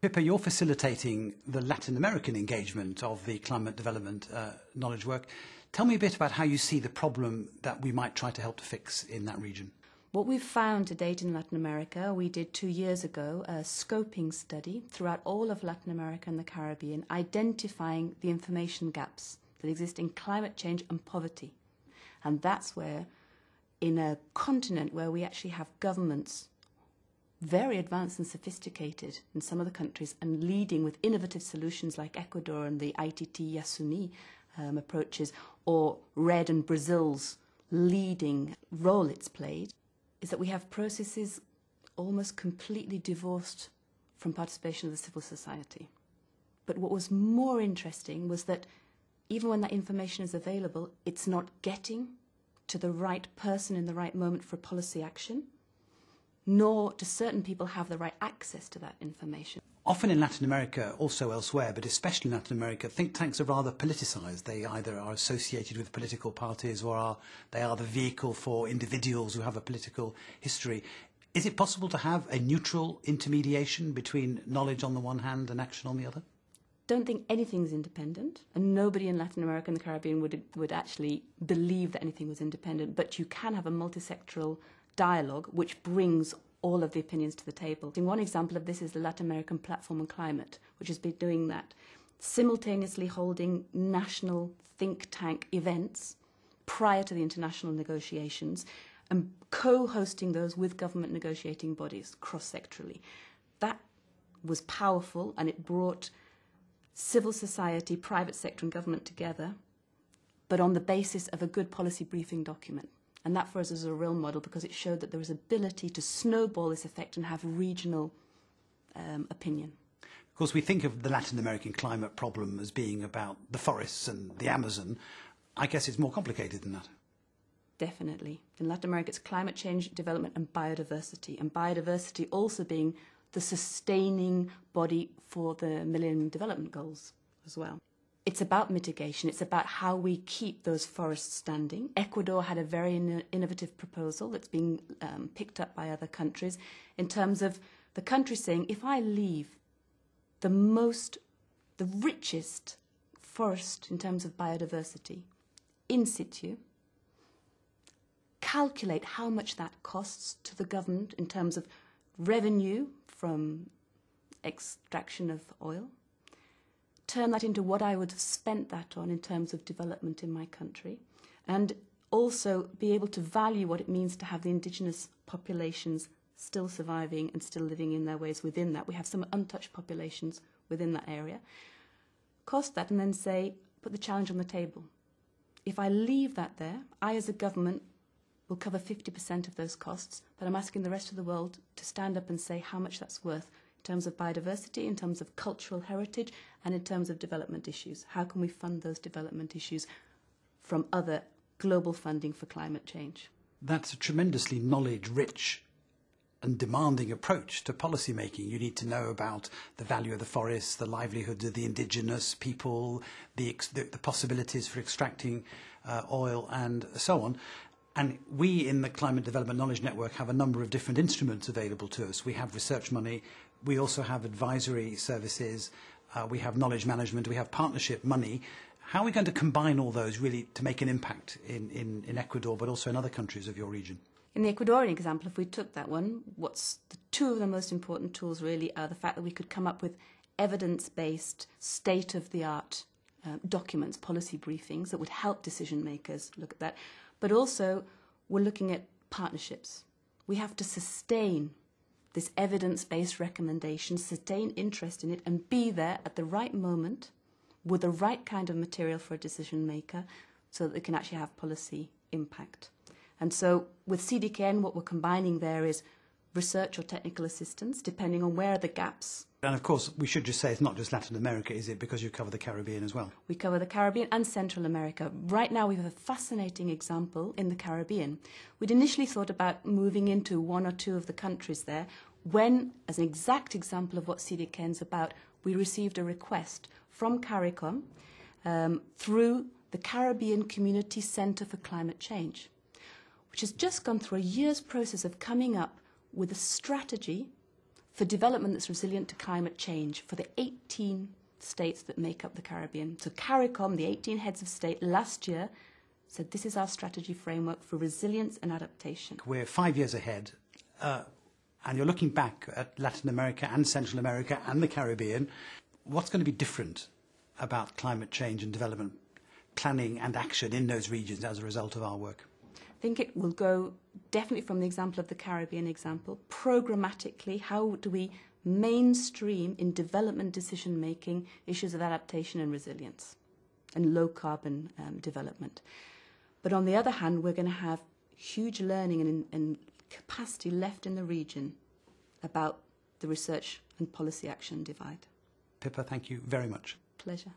Pippa, you're facilitating the Latin American engagement of the climate development knowledge work. Tell me a bit about how you see the problem that we might try to help to fix in that region. What we've found to date in Latin America, we did 2 years ago a scoping study throughout all of Latin America and the Caribbean, identifying the information gaps that exist in climate change and poverty. And that's where, in a continent where we actually have governments very advanced and sophisticated in some of the countries and leading with innovative solutions like Ecuador and the ITT Yasuni approaches, or RED and Brazil's leading role it's played, is that we have processes almost completely divorced from participation of the civil society. But what was more interesting was that even when that information is available, it's not getting to the right person in the right moment for policy action, nor do certain people have the right access to that information. Often in Latin America, also elsewhere, but especially in Latin America, think tanks are rather politicised. They either are associated with political parties or they are the vehicle for individuals who have a political history. Is it possible to have a neutral intermediation between knowledge on the one hand and action on the other? Don't think anything's independent, and nobody in Latin America and the Caribbean would actually believe that anything was independent, but you can have a multisectoral dialogue which brings all of the opinions to the table. One example of this is the Latin American Platform on Climate, which has been doing that, simultaneously holding national think tank events prior to the international negotiations and co-hosting those with government negotiating bodies cross-sectorally. That was powerful, and it brought civil society, private sector and government together, but on the basis of a good policy briefing document. And that for us is a real model because it showed that there was ability to snowball this effect and have regional opinion. Of course, we think of the Latin American climate problem as being about the forests and the Amazon. I guess it's more complicated than that. Definitely. In Latin America, it's climate change, development and biodiversity also being the sustaining body for the Millennium Development Goals as well. It's about mitigation. It's about how we keep those forests standing. Ecuador had a very innovative proposal that's being picked up by other countries in terms of the country saying, if I leave the richest forest in terms of biodiversity in situ, calculate how much that costs to the government in terms of revenue from extraction of oil, turn that into what I would have spent that on in terms of development in my country, and also be able to value what it means to have the indigenous populations still surviving and still living in their ways within that. We have some untouched populations within that area. Cost that and then say, put the challenge on the table. If I leave that there, I as a government will cover 50% of those costs, but I'm asking the rest of the world to stand up and say how much that's worth in terms of biodiversity, in terms of cultural heritage, and in terms of development issues. How can we fund those development issues from other global funding for climate change? That's a tremendously knowledge-rich and demanding approach to policy making. You need to know about the value of the forests, the livelihoods of the indigenous people, the possibilities for extracting oil and so on. And we in the Climate Development Knowledge Network have a number of different instruments available to us. We have research money, we also have advisory services, we have knowledge management, we have partnership money. How are we going to combine all those really to make an impact in Ecuador, but also in other countries of your region? In the Ecuadorian example, if we took that one, what's the two of the most important tools really are the fact that we could come up with evidence-based, state-of-the-art documents, policy briefings that would help decision makers look at that. But also, we're looking at partnerships. We have to sustain this evidence-based recommendation, sustain interest in it, and be there at the right moment with the right kind of material for a decision maker so that they can actually have policy impact. And so with CDKN, what we're combining there is research or technical assistance, depending on where are the gaps. And of course, we should just say it's not just Latin America, is it? Because you cover the Caribbean as well. We cover the Caribbean and Central America. Right now, we have a fascinating example in the Caribbean. We'd initially thought about moving into one or two of the countries there when, as an exact example of what CDKN's about, we received a request from CARICOM through the Caribbean Community Centre for Climate Change, which has just gone through a year's process of coming up with a strategy for development that's resilient to climate change for the 18 states that make up the Caribbean. So CARICOM, the 18 heads of state, last year said this is our strategy framework for resilience and adaptation. We're 5 years ahead, and you're looking back at Latin America and Central America and the Caribbean. What's going to be different about climate change and development planning and action in those regions as a result of our work? I think it will go definitely from the example of the Caribbean example, programmatically, how do we mainstream in development decision-making issues of adaptation and resilience and low-carbon development. But on the other hand, we're going to have huge learning and capacity left in the region about the research and policy action divide. Pippa, thank you very much. Pleasure.